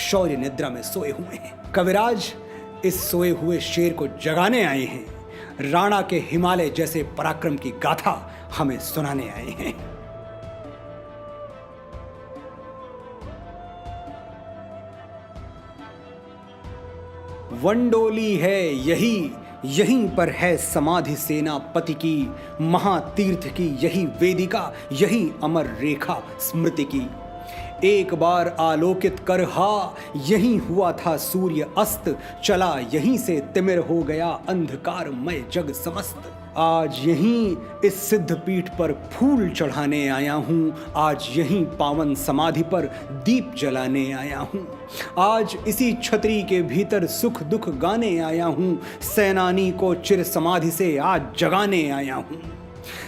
शौर्य निद्रा में सोए हुए हैं। कविराज इस सोए हुए शेर को जगाने आए हैं। राणा के हिमालय जैसे पराक्रम की गाथा हमें सुनाने आए हैं। वंडोली है यहीं पर है समाधि सेनापति की, महातीर्थ की यही वेदिका, यही अमर रेखा स्मृति की। एक बार आलोकित कर यहीं हुआ था सूर्य अस्त, चला यहीं से तिमिर हो गया अंधकारमय जग समस्त। आज यहीं इस सिद्ध पीठ पर फूल चढ़ाने आया हूँ, आज यहीं पावन समाधि पर दीप जलाने आया हूँ। आज इसी छतरी के भीतर सुख दुख गाने आया हूँ, सेनानी को चिर समाधि से आज जगाने आया हूँ।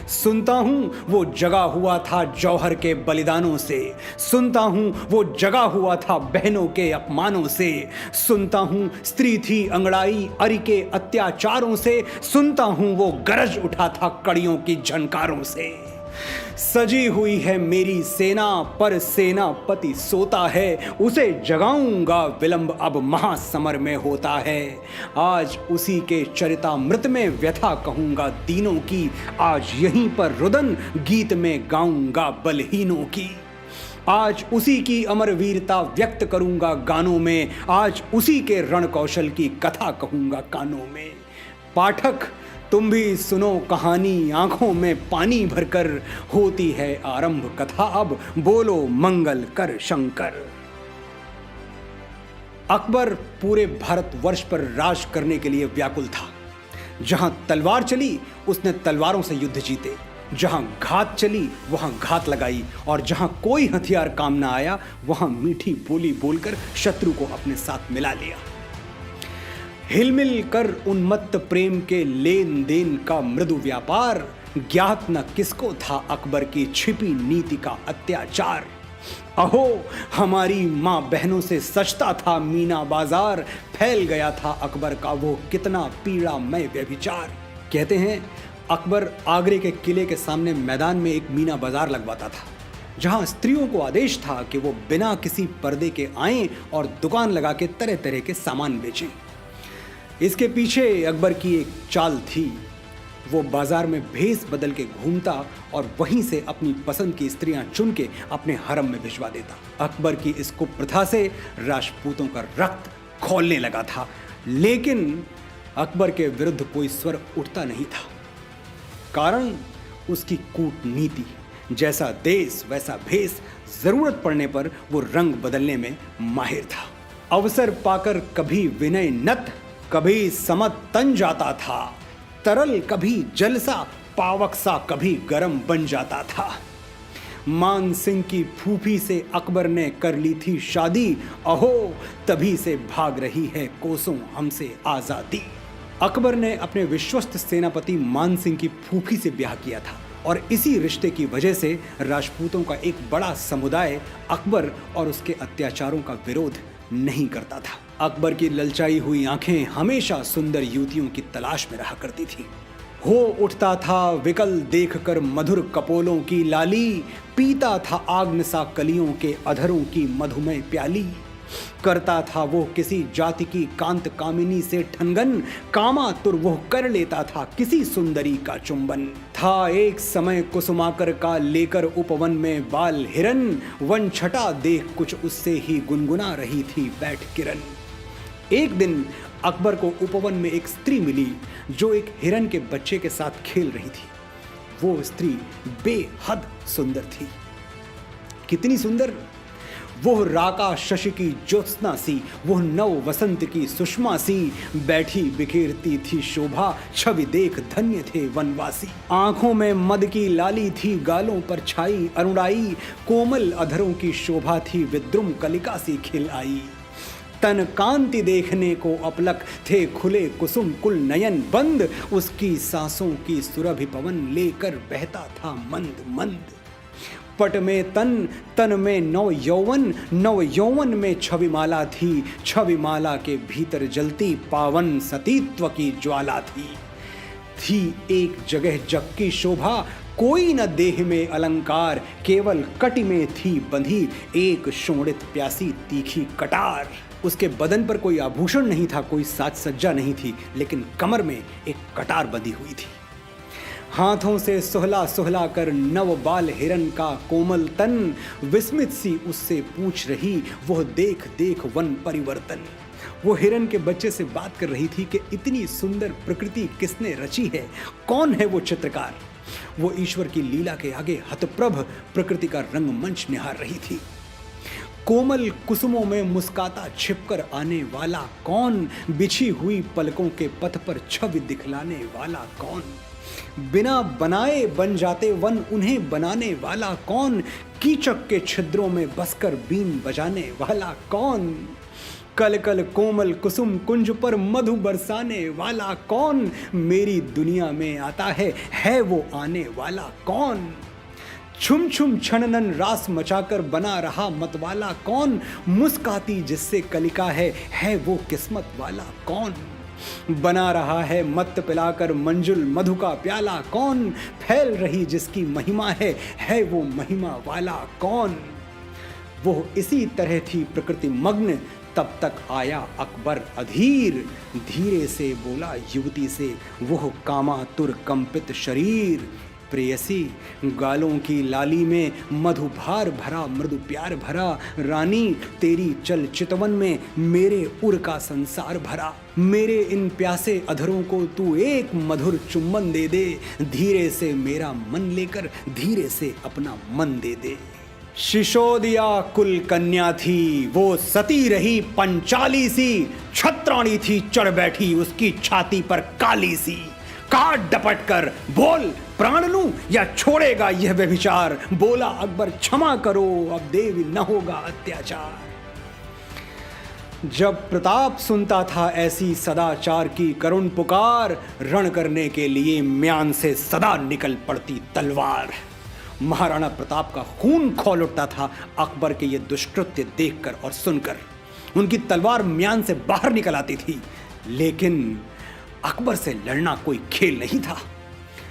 सुनता हूँ वो जगा हुआ था जौहर के बलिदानों से, सुनता हूँ वो जगा हुआ था बहनों के अपमानों से, सुनता हूँ स्त्री थी अंगड़ाई अरि के अत्याचारों से, सुनता हूँ वो गरज उठा था कड़ियों की झनकारों से। सजी हुई है मेरी सेना पर सेनापति सोता है, उसे जगाऊंगा विलंब अब महासमर में होता है। आज उसी के चरितामृत में व्यथा कहूंगा दीनों की, आज यहीं पर रुदन गीत में गाऊंगा बलहीनों की। आज उसी की अमर वीरता व्यक्त करूंगा गानों में, आज उसी के रण कौशल की कथा कहूंगा कानों में। पाठक तुम भी सुनो कहानी आंखों में पानी भरकर, होती है आरंभ कथा अब बोलो मंगल कर शंकर। अकबर पूरे भारतवर्ष पर राज करने के लिए व्याकुल था। जहां तलवार चली उसने तलवारों से युद्ध जीते, जहां घात चली वहां घात लगाई, और जहां कोई हथियार काम ना आया वहां मीठी बोली बोलकर शत्रु को अपने साथ मिला लिया। हिलमिल कर उन्मत्त प्रेम के लेन देन का मृदु व्यापार, ज्ञात न किसको था अकबर की छिपी नीति का अत्याचार। अहो हमारी माँ बहनों से सचता था मीना बाजार, फैल गया था अकबर का वो कितना पीड़ामय व्यभिचार। कहते हैं अकबर आगरे के किले के सामने मैदान में एक मीना बाजार लगवाता था, जहां स्त्रियों को आदेश था कि वो बिना किसी पर्दे के आएं और दुकान लगा के तरह तरह के सामान बेचें। इसके पीछे अकबर की एक चाल थी। वो बाजार में भेष बदल के घूमता और वहीं से अपनी पसंद की स्त्रियां चुन के अपने हरम में भिजवा देता। अकबर की इस कुप्रथा से राजपूतों का रक्त खौलने लगा था, लेकिन अकबर के विरुद्ध कोई स्वर उठता नहीं था। कारण उसकी कूटनीति, जैसा देश वैसा भेष, जरूरत पड़ने पर वो रंग बदलने में माहिर था। अवसर पाकर कभी विनय नत, कभी समत तन जाता था, तरल कभी जलसा, पावक सा कभी गरम बन जाता था। मान सिंह की फूफी से अकबर ने कर ली थी शादी, अहो तभी से भाग रही है कोसों हमसे आजादी। अकबर ने अपने विश्वस्त सेनापति मान सिंह की फूफी से ब्याह किया था, और इसी रिश्ते की वजह से राजपूतों का एक बड़ा समुदाय अकबर और उसके अत्याचारों का विरोध नहीं करता था। अकबर की ललचाई हुई आंखें हमेशा सुंदर युवतियों की तलाश में रहा करती थी। हो उठता था विकल देखकर मधुर कपोलों की लाली, पीता था आग्न सा कलियों के अधरों की मधुमय प्याली। करता था वो किसी जाति की कांत कामिनी से ठनगन, कामातुर वो कर लेता था किसी सुंदरी का चुंबन। था एक समय कुसुमाकर का लेकर उपवन में बाल हिरन, वन छटा देख कुछ उससे ही गुनगुना रही थी बैठ किरण। एक दिन अकबर को उपवन में एक स्त्री मिली जो एक हिरन के बच्चे के साथ खेल रही थी। वो स्त्री बेहद सुंदर थी। कितनी सुंदर! वो राका शशि की ज्योत्सना सी, वो नव वसंत की सुषमा सी, बैठी बिखेरती थी शोभा, छवि देख धन्य थे वनवासी। आंखों में मद की लाली थी, गालों पर छाई अरुणाई, कोमल अधरों की शोभा थी, विद्रुम कलिका सी खिल आई। तन कांति देखने को अपलक थे, खुले कुसुम कुल नयन बंद, उसकी सांसों की सुरभि पवन लेकर बहता था मंद मंद। पट में तन, तन में नव यौवन में छविमाला थी, छविमाला के भीतर जलती पावन सतीत्व की ज्वाला थी। थी एक जगह जग की शोभा, कोई न देह में अलंकार, केवल कटी में थी बंधी एक शोणित प्यासी तीखी कटार। उसके बदन पर कोई आभूषण नहीं था, कोई साज सज्जा नहीं थी, लेकिन कमर में एक कटार बंधी हुई थी। हाथों से सुहला सुहला कर नव बाल हिरन का कोमल तन, विस्मित सी उससे पूछ रही वह देख देख वन परिवर्तन। वो हिरन के बच्चे से बात कर रही थी कि इतनी सुंदर प्रकृति किसने रची है, कौन है वो चित्रकार। वो ईश्वर की लीला के आगे हतप्रभ प्रकृति का रंगमंच निहार रही थी। कोमल कुसुमों में मुस्काता छिपकर आने वाला कौन, बिछी हुई पलकों के पथ पर छवि दिखलाने वाला कौन, बिना बनाए बन जाते वन उन्हें बनाने वाला कौन, कीचक के छिद्रों में बसकर बीन बजाने वाला कौन, कल कल कोमल कुसुम कुंज पर मधु बरसाने वाला कौन, मेरी दुनिया में आता है वो आने वाला कौन, छुम छुम छननन रास मचाकर बना रहा मतवाला कौन, मुस्काती जिससे कलिका है वो किस्मत वाला कौन, बना रहा है मत पिलाकर मंजुल मधु का प्याला कौन, फैल रही जिसकी महिमा है वो महिमा वाला कौन। वो इसी तरह थी प्रकृति मग्न, तब तक आया अकबर अधीर, धीरे से बोला युवती से वह कामातुर कंपित शरीर, प्रेयसी गालों की लाली में मधुभार भरा मृदु प्यार भरा, रानी तेरी चल चितवन में मेरे उर का संसार भरा, मेरे इन प्यासे अधरों को तू एक मधुर चुम्बन दे दे, धीरे से मेरा मन लेकर धीरे से अपना मन दे दे। शिशोदिया कुल कन्या थी वो सती रही पंचाली सी, छत्राणी थी चढ़ बैठी उसकी छाती पर काली सी, काट डपट कर बोल प्राण लूं या छोड़ेगा यह व्यभिचार, बोला अकबर क्षमा करो अब देवी न होगा अत्याचार। जब प्रताप सुनता था ऐसी सदाचार की करुण पुकार, रण करने के लिए म्यान से सदा निकल पड़ती तलवार। महाराणा प्रताप का खून खौल उठता था अकबर के ये दुष्कृत्य देखकर और सुनकर। उनकी तलवार म्यान से बाहर निकल आती थी, लेकिन अकबर से लड़ना कोई खेल नहीं था।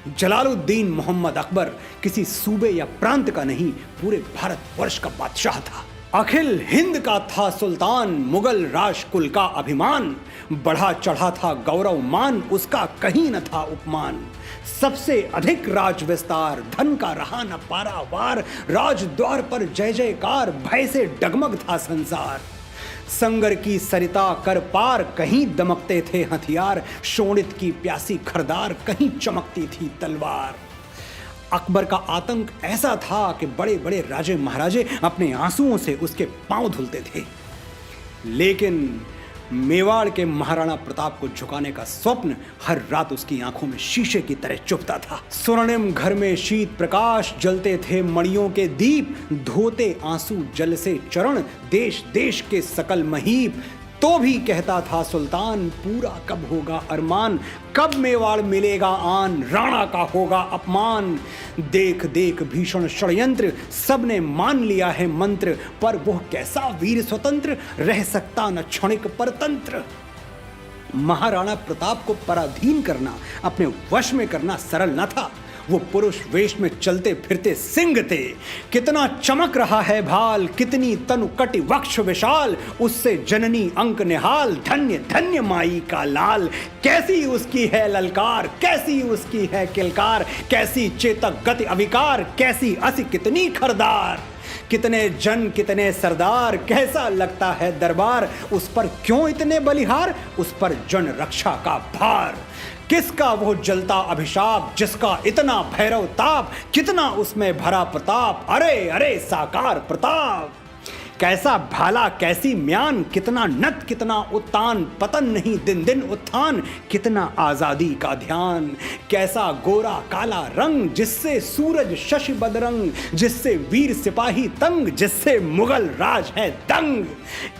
जलालुद्दीन मोहम्मद अकबर किसी सूबे या प्रांत का नहीं, पूरे भारतवर्ष का बादशाह था। अखिल हिंद का था सुल्तान, मुगल राजकुल का अभिमान, बढ़ा चढ़ा था गौरव मान, उसका कहीं न था उपमान। सबसे अधिक राज विस्तार, धन का रहा न पारावार, राजद्वार पर जय जयकार, भय से डगमग था संसार। संगर की सरिता कर पार, कहीं दमकते थे हथियार, शोणित की प्यासी खरदार, कहीं चमकती थी तलवार। अकबर का आतंक ऐसा था कि बड़े बड़े राजे महाराजे अपने आंसुओं से उसके पांव धुलते थे, लेकिन मेवाड़ के महाराणा प्रताप को झुकाने का स्वप्न हर रात उसकी आंखों में शीशे की तरह चुभता था। स्वर्णिम घर में शीत प्रकाश, जलते थे मणियों के दीप, धोते आंसू जल से चरण, देश देश के सकल महीप। तो भी कहता था सुल्तान पूरा कब होगा अरमान, कब मेवाड़ मिलेगा आन, राणा का होगा अपमान। देख देख भीषण षड्यंत्र, सबने मान लिया है मंत्र, पर वह कैसा वीर स्वतंत्र, रह सकता न क्षणिक परतंत्र। महाराणा प्रताप को पराधीन करना, अपने वश में करना सरल न था। वो पुरुष वेश में चलते फिरते सिंह थे। कितना चमक रहा है भाल, कितनी तनु कटि वक्ष विशाल, उससे जननी अंक निहाल, धन्य धन्य माई का लाल। कैसी उसकी है ललकार, कैसी उसकी है किलकार, कैसी चेतक गति अविकार, कैसी असी कितनी खरदार। कितने जन कितने सरदार, कैसा लगता है दरबार, उस पर क्यों इतने बलिहार, उस पर जन रक्षा का भार। किसका वो जलता अभिशाप, जिसका इतना भैरव ताप, कितना उसमें भरा प्रताप, अरे अरे साकार प्रताप। कैसा भाला कैसी म्यान, कितना नत कितना उत्तान, पतन नहीं दिन दिन उत्थान, कितना आजादी का ध्यान। कैसा गोरा काला रंग, जिससे सूरज शशि बदरंग, जिससे वीर सिपाही तंग, जिससे मुगल राज है दंग।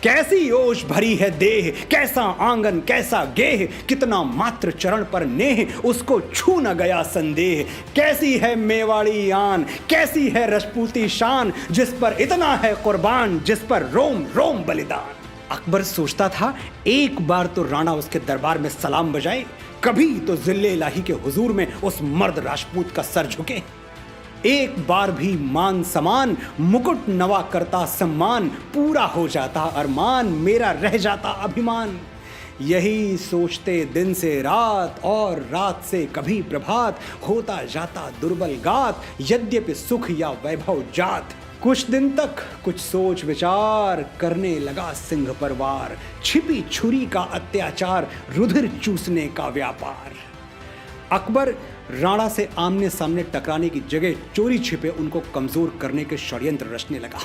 कैसी ओश भरी है देह, कैसा आंगन कैसा गेह, कितना मात्र चरण पर नेह, उसको छू न गया संदेह। कैसी है मेवाड़ी आन, कैसी है राजपूती शान, जिस पर इतना है कुर्बान, जिस पर रोम रोम बलिदान। अकबर सोचता था एक बार तो राणा उसके दरबार में सलाम बजाए, कभी तो जिल्ले इलाही के हुजूर में उस मर्द राजपूत का सर झुके। एक बार भी मान समान मुकुट नवा करता सम्मान, पूरा हो जाता अरमान, मेरा रह जाता अभिमान। यही सोचते दिन से रात और रात से कभी प्रभात, होता जाता दुर्बल गात, यद्यपि सुख या वैभव जात। कुछ दिन तक कुछ सोच विचार, करने लगा सिंह पर वार, छिपी छुरी का अत्याचार, रुधिर चूसने का व्यापार। अकबर राणा से आमने सामने टकराने की जगह चोरी छिपे उनको कमजोर करने के षड्यंत्र रचने लगा।